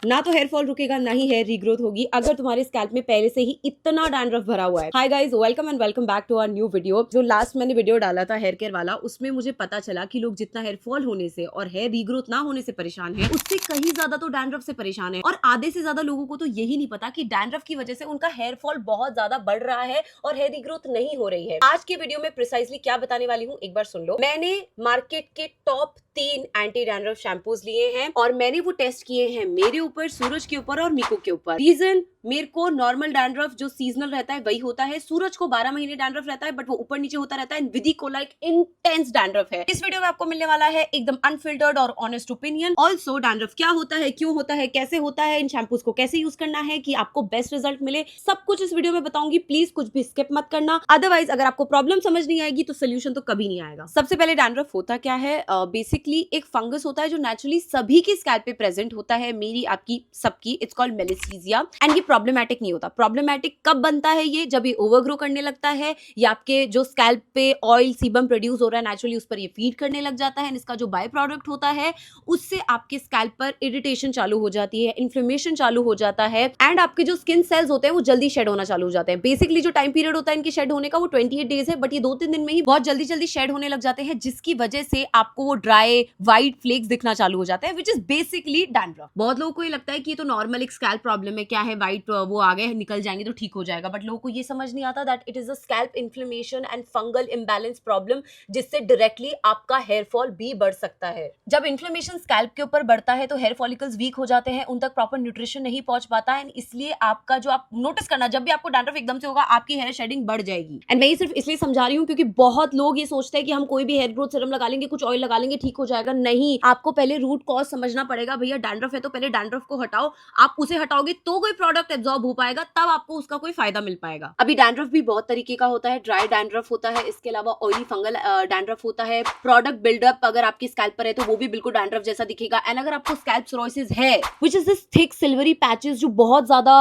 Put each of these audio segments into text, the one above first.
ना तो hair fall रुकेगा, ना ही हेयर रीग्रोथ होगी अगर तुम्हारे स्कैल्प में पहले से ही इतना डैंड्रफ भरा हुआ है। Hi guys, welcome and welcome back to our new video. जो लास्ट मैंने वीडियो डाला था हेयर केयर वाला, उसमें मुझे पता चला कि लोग जितना हेयर फॉल होने से और हेयर रीग्रोथ ना होने से परेशान है, उससे कहीं ज्यादा तो डैंड्रफ से परेशान है। और आधे से ज्यादा लोगों को तो यही नहीं पता कि डैंड्रफ की वजह से उनका हेयर फॉल बहुत ज्यादा बढ़ रहा है और हेयर रीग्रोथ नहीं हो रही है। आज के वीडियो में प्रिसाइसली क्या बताने वाली हूँ एक बार सुन लो। मैंने मार्केट के टॉप 3 एंटी डैंड्रफ शैम्पूज लिए हैं और मैंने वो टेस्ट किए हैं मेरे ऊपर, सूरज के ऊपर और मीको के ऊपर। रीजन, मेरे को नॉर्मल डैंड्रफ जो सीजनल रहता है वही होता है। सूरज को 12 महीने डैंड्रफ रहता है, बट वो ऊपर नीचे होता रहता है। विधि को लाइक इंटेंस डैंड्रफ है। इस वीडियो में आपको मिलने वाला है एकदम अनफिल्टर्ड और ऑनेस्ट ओपिनियन। ऑल्सो डैंड्रफ क्या होता है, क्यों होता है, कैसे होता है, इन शैम्पूज को कैसे यूज करना है कि आपको बेस्ट रिजल्ट मिले, सब कुछ इस वीडियो में बताऊंगी। प्लीज कुछ भी स्किप मत करना, अदरवाइज अगर आपको प्रॉब्लम समझ नहीं आएगी तो सोल्यूशन तो कभी नहीं आएगा। सबसे पहले डैंड्रफ होता क्या है? बेसिकली एक फंगस होता है जो नेचुरली सभी के स्कैल्प पे प्रेजेंट होता है, मेरी, आपकी, सबकी। इट्स कॉल्ड मेलिसीजिया एंड ये प्रॉब्लमैटिक नहीं होता। प्रॉब्लमैटिक कब बनता है ये? जब ये ओवरग्रो करने लगता है या आपके जो स्कैल्प पे ऑयल सीबम प्रोड्यूस हो रहा है नेचुरली, उस पर ये फीड करने लग जाता है। इसका जो बाय प्रोडक्ट होता है उससे आपके स्कैल्प पर इरिटेशन चालू हो जाती है, इन्फ्लेमेशन चालू हो जाता है एंड आपके जो स्किन सेल्स होते हैं वो जल्दी शेड होना चालू हो जाते हैं। बेसिकली जो टाइम पीरियड होता है इनके शेड होने का वो 28 डेज है, बट ये 2-3 दिन में ही बहुत जल्दी जल्दी शेड होने लग जाते हैं, जिसकी वजह से आपको वो ड्राई व्हाइट फ्लेक्स दिखना चालू हो जाता है, विच इज बेसिकली डैंड्रफ। बहुत लोगों को ये लगता है कि ये तो नॉर्मल एक स्कैल्प प्रॉब्लम है, क्या है, व्हाइट वो आ गए निकल जाएंगे तो ठीक हो जाएगा, बट लोगों को ये समझ नहीं आता that it is a scalp inflammation and fungal imbalance problem, जिससे डायरेक्टली आपका हेयर फॉल भी बढ़ सकता है। जब इन्फ्लेमेशन स्कैल्प के ऊपर बढ़ता है तो हेयर फॉलिकल्स वीक हो जाते हैं, उन तक प्रॉपर न्यूट्रिशन नहीं पहुंच पाता है, इसलिए आपका जो आप नोटिस करना, जब भी आपको डैंड्रफ एकदम से होगा आपकी हेयर शेडिंग बढ़ जाएगी। एंड मैं ये सिर्फ इसलिए समझा रही हूँ क्योंकि बहुत लोग ये सोचते हैं कि हम कोई भी हेयर ग्रोथ सीरम लगा लेंगे, कुछ ऑयल लगा लेंगे, ठीक हो जाएगा। नहीं, आपको पहले रूट कॉज समझना पड़ेगा। भैया डैंड्रफ है तो पहले डैंड्रफ को हटाओ, आप उसे हटाओगे तो कोई प्रोडक्ट एब्जॉर्ब हो पाएगा, तब आपको उसका कोई फायदा मिल पाएगा। अभी डैंड्रफ भी बहुत तरीके का होता है। ड्राई डैंड्रफ होता है, इसके अलावा ऑयली फंगल डैंड्रफ होता है। प्रोडक्ट बिल्डअप अगर आपकी स्कैल्प पर है तो वो भी बिल्कुल डैंड्रफ जैसा दिखेगा। एंड अगर आपको स्कैल्प सोराइसिस है, which is this thick silvery patches जो बहुत ज्यादा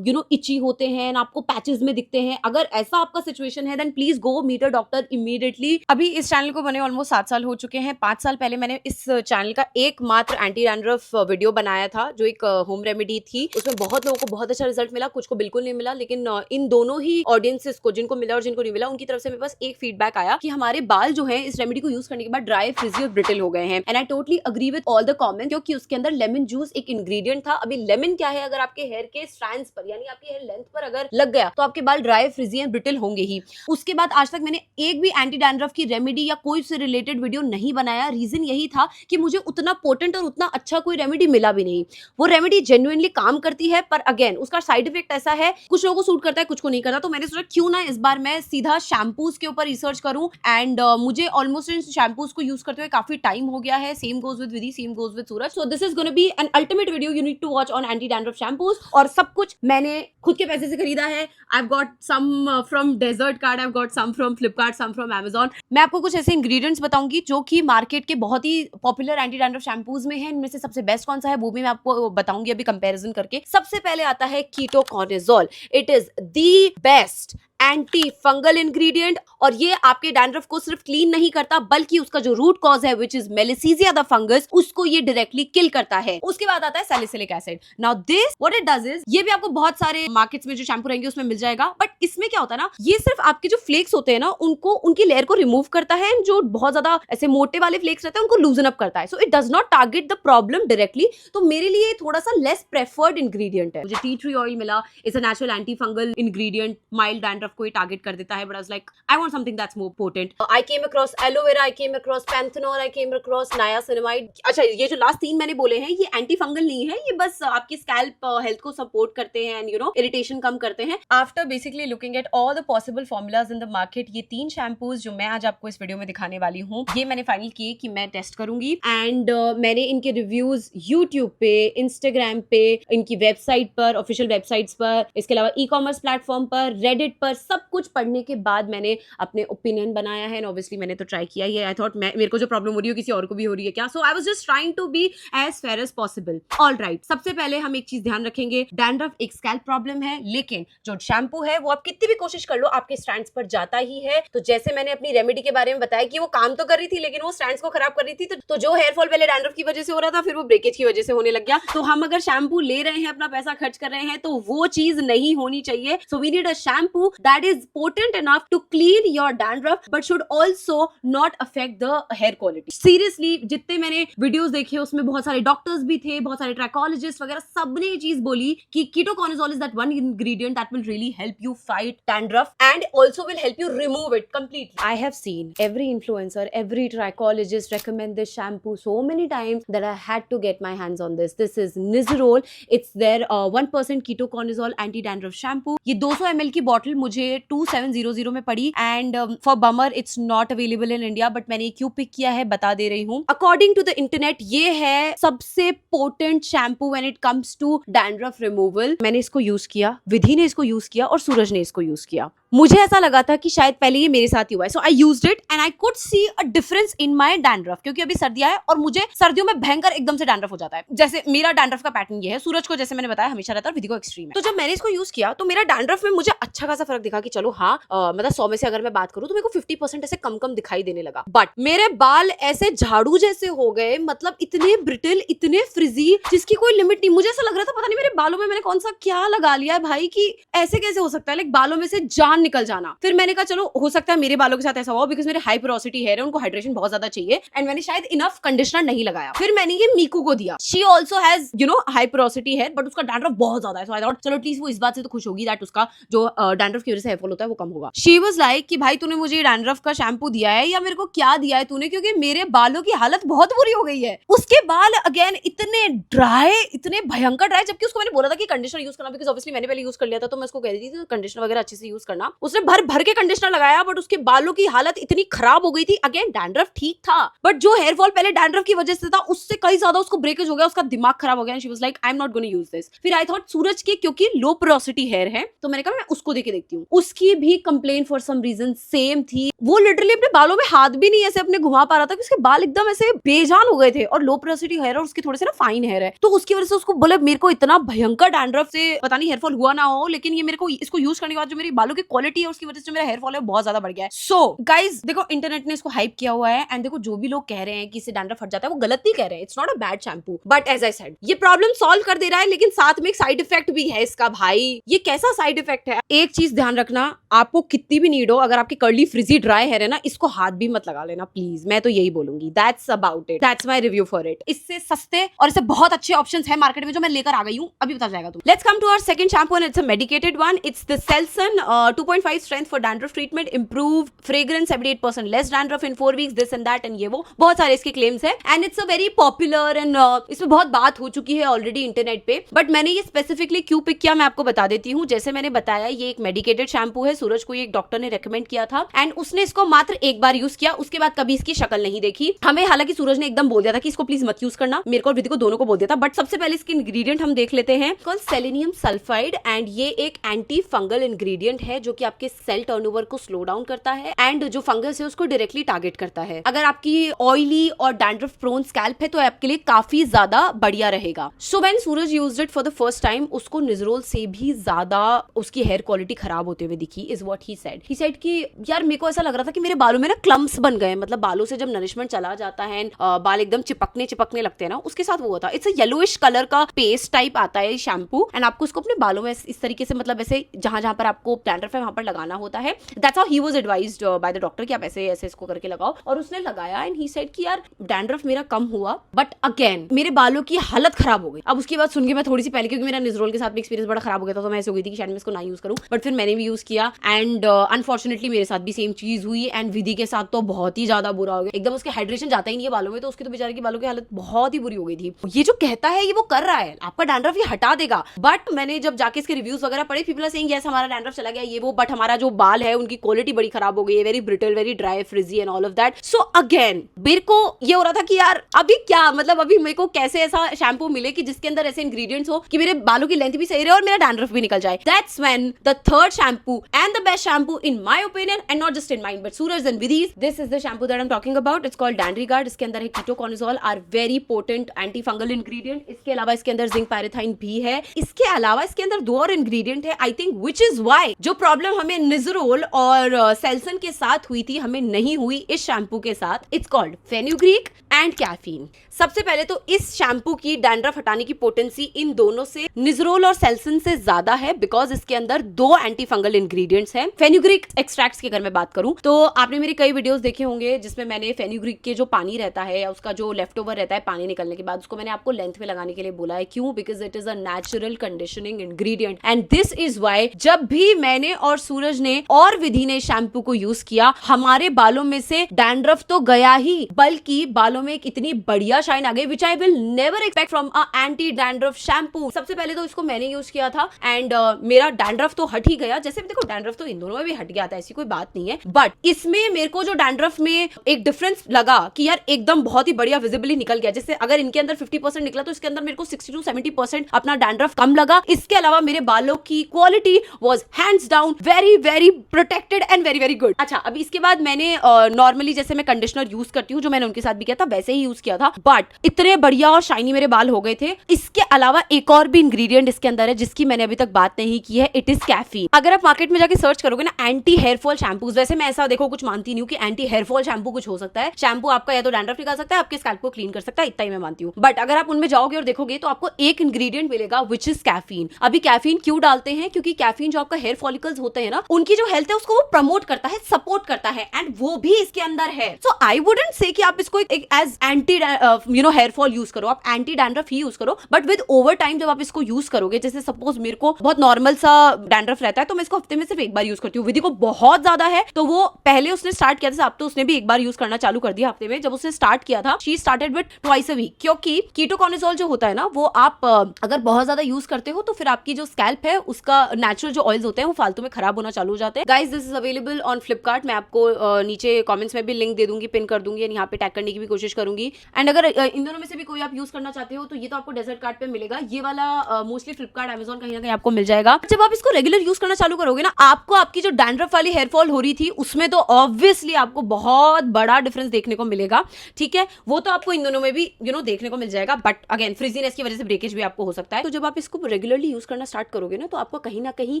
इची होते हैं, आपको पैचेस में दिखते हैं, अगर ऐसा आपका सिचुएशन है then please go meet a doctor immediately. अभी इस चैनल को बने ऑलमोस्ट 7 साल हो चुके हैं। 5 साल पहले मैंने इस चैनल का एकमात्र एंटी डैंड्रफ वीडियो बनाया था जो एक होम रेमेडी थी। उसमें बहुत लोगों को बहुत अच्छा रिजल्ट मिला, कुछ को बिल्कुल नहीं मिला, लेकिन इन दोनों ही ऑडियंसेस को, जिनको मिला और जिनको नहीं मिला, उनकी तरफ से मेरे पास एक फीडबैक आया कि हमारे बाल जो हैं इस रेमेडी को यूज करने के बाद ड्राई, फ्रिजी और ब्रिटल हो गए हैं। And I totally agree with all the comment, क्योंकि उसके अंदर लेमन जूस एक इंग्रेडिएंट था। अभी लेमन क्या है, अगर आपके हेयर के स्ट्रैंड्स पर यानी आपकी हेयर लेंथ पर अगर लग गया तो आपके बाल ड्राई, फ्रिजी एंड ब्रिटल होंगे ही। उसके बाद आज तक मैंने एक भी एंटी डैंड्रफ की रेमेडी या कोई से रिलेटेड वीडियो नहीं बनाया। रीजन यही था कि मुझे उतना पोटेंट और उतना अच्छा कोई रेमेडी मिला भी नहीं। वो रेमेडी जेन्युइनली काम करती है, पर अगेन उसका साइड इफेक्ट ऐसा है, कुछ लोगों को सूट करता है, कुछ को नहीं करता। तो मैंने सोचा क्यों ना इस बार मैं सीधा शैम्पूज के ऊपर रिसर्च करूं। एंड मुझे ऑलमोस्ट इन शैम्पूज को यूज करते हुए काफी टाइम हो गया है। Same goes with Vidhi, same goes with Suraj. So this is gonna be an ultimate video you need to watch on anti dandruff shampoos. और सब कुछ मैंने खुद के पैसे से खरीदा है। I have got some from Desertcart, I have got some from Flipkart, some from Amazon. मैं आपको कुछ ऐसे इंग्रेडिएंट्स बताऊंगी जो कि मार्केट के बहुत ही पॉपुलर एंटी डैंड्रफ शैम्पूज में है। इनमें से सबसे बेस्ट कौन सा है वो भी मैं आपको बताऊंगी अभी कंपैरिजन करके। सबसे पहले आता है ketoconazole. It is the best anti fungal ingredient और ये आपके डैंड्रफ को सिर्फ क्लीन नहीं करता बल्कि उसका जो रूट कॉज है विच इज मेलिसीजिया द फंगस, उसको ये डायरेक्टली किल करता है। उसके बाद आता है salicylic acid. Now this what it does is, ये भी आपको बहुत सारे मार्केट्स में जो शैम्पू रहेंगे उसमें मिल जाएगा, बट इसमें क्या होता है ना, ये सिर्फ आपके जो फ्लेक्स होते हैं ना उनको, उनकी लेयर को रिमूव करता है, जो बहुत ज्यादा ऐसे मोटे वाले फ्लेक्स रहते हैं उनको लूजन अप करता है। So it does not target the problem directly. तो मेरे लिए थोड़ा सा लेस प्रेफर्ड इंग्रेडिएंट है। मुझे टी ट्री ऑयल मिला, it's a natural anti fungal ingredient, mild dandruff को टारगेट कर देता है, but I was like, I want something that's more potent. I came across aloe vera, I came across panthenol, I came across niacinamide. अच्छा, ये जो last 3 मैंने बोले हैं ये एंटी फंगल नहीं है, ये बस आपकी स्कैल्प हेल्थ को सपोर्ट करते हैं एंड इरिटेशन कम करते हैं। After basically looking at all the possible formulas in the market, ये 3 शैम्पूज जो मैं आज आपको इस वीडियो में दिखाने वाली हूँ, ये मैंने फाइनल किए कि मैं टेस्ट करूंगी। एंड मैंने इनके रिव्यूज यूट्यूब पे, इंस्टाग्राम पे, इनकी वेबसाइट पर, ऑफिशियल वेबसाइट्स पर, इसके अलावा ई कॉमर्स प्लेटफॉर्म पर, रेडिट पर, सब कुछ पढ़ने के बाद मैंने अपने ओपिनियन बनाया है, एंड ऑब्वियसली मैंने तो ट्राई किया ही है। आई थॉट मेरे को जो प्रॉब्लम हो रही है किसी और को भी हो रही है क्या, so I was just trying to be as fair as possible. Alright, सबसे पहले हम एक चीज ध्यान रखेंगे, डैंड्रफ एक स्कैल्प प्रॉब्लम है, लेकिन जो शैम्पू है वो आप कितनी भी कोशिश कर लो आपके स्ट्रैंड्स पर जाता ही है। तो जैसे मैंने अपनी रेमेडी के बारे में बताया कि वो काम तो कर रही थी लेकिन वो स्ट्रैंड्स को खराब कर रही थी, तो जो हेयर फॉल पहले डैंड्रफ की वजह से हो रहा था फिर वो ब्रेकेज की वजह से होने लग गया। तो हम अगर शैम्पू ले रहे हैं, अपना पैसा खर्च कर रहे हैं, तो वो चीज नहीं होनी चाहिए। So we need a shampoo that is potent enough to clean your dandruff but should also not affect the hair quality. Seriously जितने मैंने वीडियोस देखे उसमें बहुत सारे डॉक्टर्स भी थे, बहुत सारे ट्रैकोलॉजिस्ट वगैरह, सबने ये चीज बोली कि ketoconazole is that one ingredient that will really help you fight dandruff and also will help you remove it completely. I have seen every influencer, every trichologist recommend this shampoo so many times that I had to get my hands on this. This is Nizzerol. It's their 1% ketoconazole anti-dandruff shampoo. ये 200 ml की bottle मुझे 2700 में पड़ी and for bummer it's not available in India, but मैंने क्यों pick किया है बता दे रही हूँ। According to the internet ये है सबसे potent shampoo when it comes to dandruff removal. मैंने इसको यूज किया, विधि ने इसको यूज किया और सूरज ने इसको यूज किया। मुझे ऐसा लगा था कि शायद पहले ये मेरे साथ ही हुआ है, so I used it and I could see a difference in my dandruff, क्योंकि अभी सर्दियां है और मुझे सर्दियों में भयंकर एकदम से डैंड्रफ हो जाता है। जैसे मेरा डैंड्रफ का पैटर्न ये है, सूरज को जैसे मैंने बताया हमेशा रहता है, विधि को एक्सट्रीम है। तो जब मैंने इसको यूज किया तो मेरा डैंड्रफ में मुझे अच्छा खासा फर्क दिखा कि चलो हाँ, मतलब 100 में से अगर मैं बात करूँ तो मेरे को 50% ऐसे कम कम दिखाई देने लगा। बट मेरे बाल ऐसे झाड़ू जैसे हो गए, मतलब इतने ब्रिटल, इतने फ्रिजी, जिसकी कोई लिमिट नहीं। मुझे ऐसा लग रहा था पता नहीं मेरे बालों में मैंने कौन सा क्या लगा लिया है भाई, कि ऐसे कैसे हो सकता है, लाइक बालों में से जान निकल जाना। फिर मैंने कहा चलो हो सकता है मेरे बालों के साथ ऐसा हुआ, बिकॉज मेरे हाई पोरोसिटी हेयर है, उनको हाइड्रेशन बहुत ज्यादा चाहिए एंड मैंने शायद इनफ कंडीशनर नहीं लगाया। फिर मैंने ये मीकू को दिया, she also has high porosity hair but उसका डैंड्रफ बहुत ज्यादा है, सो आई थॉट चलो एटलीस्ट वो इस बात से तो खुश होगी दैट उसका जो डैंड्रफ की वजह से हेयर फॉल होता है वो कम होगा। शी वाज लाइक कि भाई तूने मुझे डैंड्रफ का शैम्पू दिया है या मेरे को क्या दिया है तूने, क्योंकि मेरे बालों की हालत बहुत बुरी हो गई है। उसके बाल अगेन इतने ड्राई, इतने भयंकर ड्राई, जबकि उसको मैंने बोला था कि कंडीशनर यूज करना, बिकॉज ऑब्वियसली मैंने पहले यूज कर लिया था, तो मैं उसको कह रही थी कंडीशनर वगैरह अच्छे से यूज करना। उसने भर भर के कंडीशनर लगाया बट उसके बालों की हालत इतनी खराब हो गई थी। अगेन डैंड्रफ ठीक था बट जो हेयर फॉल पहले डैंड्रफ की वजह से था उससे कई ज्यादा उसको ब्रेकेज हो गया, उसका दिमाग खराब हो गया। She was like I am not gonna use this. फिर आई थॉट सूरज की क्योंकि लो पोरोसिटी हेयर है तो मैंने कहा मैं उसको देके देखती हूँ। उसकी भी complain for some reason same थी, वो लिटरली अपने बालों में हाथ भी नहीं ऐसे अपने घुमा पा रहा था कि उसके बाल एकदम ऐसे बेजान हो गए थे, और लो पोरोसिटी हेयर और उसके थोड़े से ना फाइन हेयर है, तो उसकी वजह से उसको बोले मेरे को इतना भयंकर डैंड्रफ से पता नहीं हेयर फॉल हुआ ना हो, लेकिन ये मेरे को इसको यूज करने के बाद जो मेरी बालों की क्वालिटी है उसकी वजह से मेरा हेयर फॉल है बहुत ज्यादा बढ़ गया है। सो गाइज देखो इंटरनेट ने इसको हाइप किया हुआ है एंड देखो जो भी लोग कह रहे हैं कि इससे डैंड्रफ हट जाता है वो गलत नहीं कह रहे हैं। It's not a bad shampoo but as I said ये प्रॉब्लम सॉल्व कर दे रहा है, लेकिन साथ में एक साइड इफेक्ट भी है इसका। भाई ये कैसा साइड इफेक्ट है, एक चीज ध्यान रखना, आपको कितनी भी नीड हो, अगर आपकी कर्ली फ्रिजी ड्राई हेयर है ना, इसको हाथ भी मत लगा लेना प्लीज, मैं तो यही बोलूंगी। That's about it, that's my review for it. इससे सस्ते और इससे बहुत अच्छे ऑप्शंस है मार्केट में जो मैं लेकर आ गई हूँ, अभी बता जाएगा तू। Let's come to our second shampoo and it's a medicated one. It's the Selsun 2.5 strength for dandruff treatment, improve fragrance, 78% less dandruff in 4 weeks, this and that and ये वो बहुत सारे इसके क्लेम्स है and it's a very popular and इसमें बहुत बात हो चुकी है ऑलरेडी इंटरनेट पे। बट मैंने ये स्पेसिफिकली क्यों पिक किया मैं आपको बता देती हूँ। जैसे मैंने बताया ये एक मेडिकेटेड शैम्पू है, सूरज को ये एक डॉक्टर ने रेकमेंड किया था एंड उसने इसको मात्र एक बार यूज किया, उसके बाद कभी इसकी शक्ल नहीं देखी हमें। हालांकि सूरज ने एकदम बोल दिया था कि इसको प्लीज मत यूज करना, मेरे को और विधि को दोनों को बोल दिया था। बट सबसे पहले इसके इंग्रेडिएंट हम देख लेते हैं, कॉल्ड सेलेनियम सल्फाइड एंड ये एक एंटी फंगल इंग्रेडिएंट है जो कि आपके सेल टर्नओवर को स्लो डाउन करता है एंड जो फंगस है उसको डायरेक्टली टारगेट करता है। अगर आपकी ऑयली और डैंड्रफ प्रोन स्कैल्प है तो आपके लिए काफी ज्यादा बढ़िया रहेगा। So when Suraj used it for the first time उसको निजरोल से भी ज्यादा उसकी हेयर क्वालिटी खराब होते हुए दिखी, is what he said. He said कि यार मेरे को ऐसा लग रहा था कि मेरे बालों में ना क्लम्प्स बन गए, मतलब बालों से जब नरिशमेंट चला जाता है बाल एकदम चिपकने लगते हैं ना, उसके साथ वो होता है। इट्स अ येलोइश कलर का पेस्ट टाइप आता है शैम्पू एंड आपको इसको अपने बालों में इस तरीके से मतलब ऐसे जहां पर आपको डैंड्रफ है वहां पर लगाना होता है। That's how he was advised by the doctor कि आप ऐसे ऐसे इसको करके लगाओ, और उसने लगाया एंड ही सेड कि यार डैंड्रफ मेरा कम हुआ बट अगेन मेरे बालों की हालत खराब हो गई। अब उसकी बात सुन के मैं थोड़ी सी पहले, क्योंकि मेरा निजरोल के साथ भी एक्सपीरियंस बड़ा खराब हो गया था, तो मैं ऐसे हो गई थी कि शायद मैं इसको ना यूज करूं, बट फिर मैंने भी यूज किया एंड अनफॉर्चुनेटली मेरे साथ भी सेम चीज हुई एंड विधि के साथ तो बहुत ही ज्यादा बुरा हो गया, एकदम उसके हाइड्रेशन जाता ही नहीं है बालों में, तो उसकी तो बेचारे की बालों की हालत बहुत ही बुरी हो गई थी। ये जो कहता है ये वो कर रहा है, आपका डैंड्रफ ये हटा देगा, बट मैंने जब जाके इसके रिव्यूज वगैरह पढ़े, पीपल आर सेइंग यस हमारा डैंड्रफ चला गया ये वो, बट हमारा जो बाल है उनकी क्वालिटी बड़ी खराब हो गई है, very brittle, very dry, फ्रिजी and all of that. So again मेरे को ये हो रहा था कि यार अभी क्या, मतलब अभी मेरे को कैसे ऐसा शैम्पू मिले कि जिसके अंदर ऐसे इंग्रेडिएंट्स हो कि मेरे बालों की लेंथ भी सही रहे और मेरा डैंड्रफ भी निकल जाए। That's when the third shampoo and and the best shampoo in my opinion, and not just in mine but Suraj and Vidhi's. This is the shampoo that I'm talking about. It's called Dandruff. इसके अंदर है ketoconazole, are very potent anti fungal ingredient. इसके अलावा इसके अंदर zinc पैराथाइन भी है. इसके अलावा इसके अंदर 2 और इंग्रेडिएंट है I think, which is why जो प्रॉब्लम हमें निजरोल और सेल्सन के साथ हुई थी हमें नहीं हुई इस शैम्पू के साथ. It's called fenugreek and caffeine. सबसे पहले तो इस शैम्पू की डैंड्रफ हटाने की पोटेंसी इन दोनों से, निजरोल और सेल्सन से ज्यादा है, बिकॉज इसके अंदर 2 एंटी फंगल इंग्रेडिएंट्स हैं. फेनुग्रीक एक्सट्रैक्ट्स की अगर मैं बात करूं तो आपने मेरे कई वीडियोस देखे होंगे जिसमें मैंने फेनुग्रीक के जो पानी रहता है या उसका जो लेफ्ट ओवर रहता है पानी निकलने के बाद, उसको मैंने आपको लेंथ में लगाने के लिए बोला है. क्यों? Because it is a natural conditioning ingredient and this is why जब भी मैंने और सूरज ने और विधि ने शैम्पू को यूज किया, हमारे बालों में से डैंड्रफ तो गया ही, बल्कि बालों में एक इतनी बढ़िया शाइन आ गई which I will never expect from a anti dandruff shampoo. सबसे पहले तो इसको मैंने यूज किया था एंड मेरा डैंड्रफ तो हट ही गया. जैसे देखो डैंड्रफ तो इन दोनों में भी हट गया था, ऐसी कोई बात नहीं है, बट इसमें मेरे को जो डैंड्रफ में एक डिफरेंस लगा कि यार एकदम बहुत ही बढ़िया विजिबली निकल गया. जैसे अगर इनके अंदर 50% निकला तो इसके अंदर मेरे को 60 to 70% अपना डैंड्रफ कम लगा. इसके अलावा मेरे बालों की quality was hands down very very protected and very very good. अच्छा, अभी इसके बाद मैंने नॉर्मली जैसे मैं कंडीशनर यूज करती हूँ, जो मैंने उनके साथ भी किया था वैसे ही यूज किया था, बट इतने बढ़िया और शाइनी मेरे बाल हो गए थे. इसके अलावा एक और भी इंग्रेडिएंट इसके अंदर है जिसकी मैंने अभी तक बात नहीं की है. It is caffeine. अगर आप मार्केट में जाके सर्च करोगे ना एंटी हेयर फॉल शैम्पूज, वैसे मैं ऐसा देखो कुछ मानती नहीं हूँ कि एंटी हेयर फॉल शैम्पू कुछ हो सकता है. शैम्पू आपका या तो डैंड्रफ निकाल सकता है, आपके स्कैल्प को क्लीन कर सकता है, इतना ही मैं मानती हूँ. बट अगर आप उनमें जाओगे और देखोगे तो आपको एक इंग्रेडिएंट मिलेगा विच इज कैफीन. अभी कैफीन क्यों डालते हैं? क्योंकि कैफीन जो आपका हेयर फॉलिकल्स होते हैं ना, उनकी जो हेल्थ है उसको वो प्रमोट करता है, सपोर्ट करता है, एंड वो भी इसके अंदर है. सो आई वुडंट से कि आप इसको एक as anti hair fall use करो, आप एंटी डैंड्रफ ही यूज करो, बट विद ओवर टाइम जब आप इसको यूज करोगे, जैसे सपोज मेरे को बहुत नॉर्मल सा डैंड्रफ रहता है तो मैं इसको हफ्ते में सिर्फ एक बार यूज करती हूँ. विधि को बहुत ज्यादा है तो वो पहले उसने स्टार्ट किया था, अब तो उसने भी एक बार यूज करना चालू कर दिया हफ्ते में. जब उसने स्टार्ट किया था she started with twice a week, क्योंकि कीटोकॉनिजोल जो होता है ना वो आप अगर बहुत ज्यादा यूज करते हो तो फिर आपकी जो स्कैल्प है उसका नेचुरल जो ऑयल्स होते हैं वो फालतू में खराब होना चालू हो जाते हैं. Guys this is available on Flipkart. मैं आपको नीचे कमेंट्स में भी लिंक दे दूंगी, पिन कर दूंगी, यहाँ पे टैग करने की भी कोशिश करूंगी. एंड अगर इन दोनों में से भी कोई आप यूज करना चाहते हो तो ये तो आपको डेजर्ट कार्ड पे मिलेगा. ये वाला मोस्टली फ्लिपकार्ट, अमेजॉन कहीं ना कहीं आपको मिल जाएगा. जब आप इसको रेगुलर यूज करना चालू करोगे ना, आपको आपकी जो डैंड्रफ वाली हेयर फॉल हो रही थी उसमें तो ऑब्वियसली आपको बहुत बड़ा डिफरेंस देखने को मिलेगा. ठीक है, वो तो आपको इन दोनों में भी देखने को मिल जाएगा, बट अगेन फ्रिजीनेस की वजह से ब्रेकेज भी आपको हो सकता है. तो जब आप इसको रेगुलरली यूज करना स्टार्ट करोगे ना तो आपको कहीं ना कहीं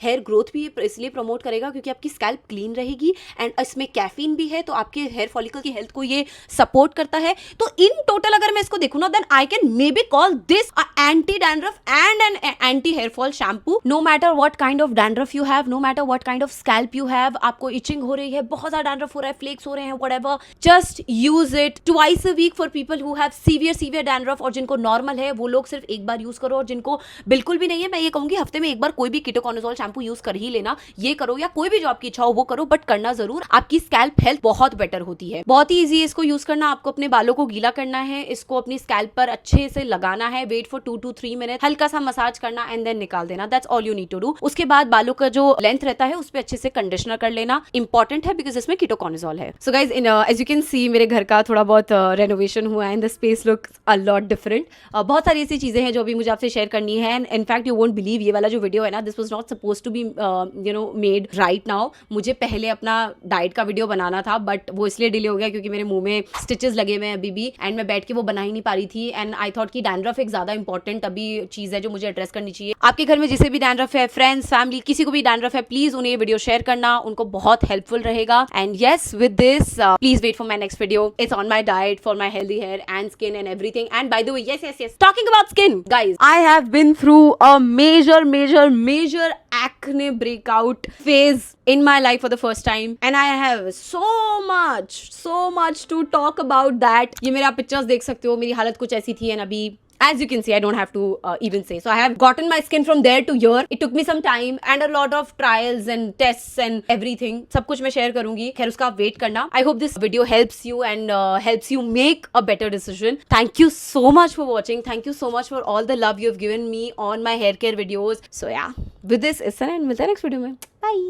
हेयर ग्रोथ भी इसलिए प्रमोट करेगा क्योंकि आपकी स्कैल्प क्लीन रहेगी एंड इसमें कैफीन भी है तो आपके हेयर फॉलिकल की हेल्थ को ये सपोर्ट करता है. तो इन टोटल अगर मैं इसको देखूं ना, then I can maybe call this a anti dandruff and an anti hair fall shampoo. No matter what kind of dandruff you have, no matter what kind of scalp you have, आपको itching हो रही है, बहुत ज्यादा dandruff हो रहा है, flex हो रहे हैं, whatever, just use it twice a week for people who have severe dandruff. और जिनको नॉर्मल है वो लोग सिर्फ एक बार यूज करो, और जिनको बिल्कुल भी नहीं है मैं ये कहूंगी हफ्ते में एक बार कोई भी कीटोकॉनिजोल शैम्पू यूज कर ही लेना. ये करो या कोई भी जो आपकी इच्छा हो वो करो, बट करना जरूर. आपकी स्कैल्प हेल्थ बहुत बेटर होती है. बहुत ही ईजी है इसको यूज करना. आपको अपने बालों को गीला करना है, इसको अपनी स्कैल्प पर अच्छे से लगाना है, वेट फॉर 2 to 3 मिनट, हल्का सा मसाज करना एंड देन निकाल देना. That's all you need to do. उसके बाद बालों का जो लेंथ रहता है उस पर अच्छे से कंडीशनर कर लेना. इंपॉर्टेंट है बिकॉज इसमें कीटोकॉनिजोल है. So guys as you can see मेरे घर का थोड़ा बहुत रेनोवेशन हुआ है and the space looks a lot different. बहुत सारी ऐसी चीजें हैं जो अभी मुझे आपसे शेयर करनी है. And in fact you won't believe, ये वाला जो वीडियो है ना, this was not suppose to be made right now. मुझे पहले अपना डाइट का वीडियो बनाना था बट वो इसलिए डिले हो गया क्योंकि मेरे मुंह में स्टिचेस लगे हुए हैं अभी भी एंड मैं बैठ के वो बना ही नहीं पा रही थी. एंड आई थॉट कि डैंड्रफ एक ज्यादा इंपॉर्टेंट अभी चीज है जो मुझे एड्रेस करनी चाहिए. आपके घर में जिसे भी डैंड्रफ है, फ्रेंड्स, फैमिली, किसी को भी डैंड्रफ है, प्लीज उन्हें ये वीडियो शेयर करना, उनको बहुत हेल्पफुल रहेगा. And yes, with this please wait for my next video. It's on my diet for my healthy hair and skin and everything. And by the way, yes, talking about skin, guys, I have been through a major acne breakout phase in my life for the first time, and I have so much to talk about that. ये मेरा pictures देख सकते हो, मेरी हालत कुछ ऐसी थी. एंड अभी as you can see, I don't have to even say. So I have gotten my skin from there to here. It took me some time and a lot of trials and tests and everything. सब कुछ मैं share करूंगी. खैर उसका आप wait करना. I hope this video helps you and helps you make a better decision. Thank you so much for watching. Thank you so much for all the love you have given me on my hair care videos. So yeah, with this, it's an end. मिलते हैं next video में. Bye.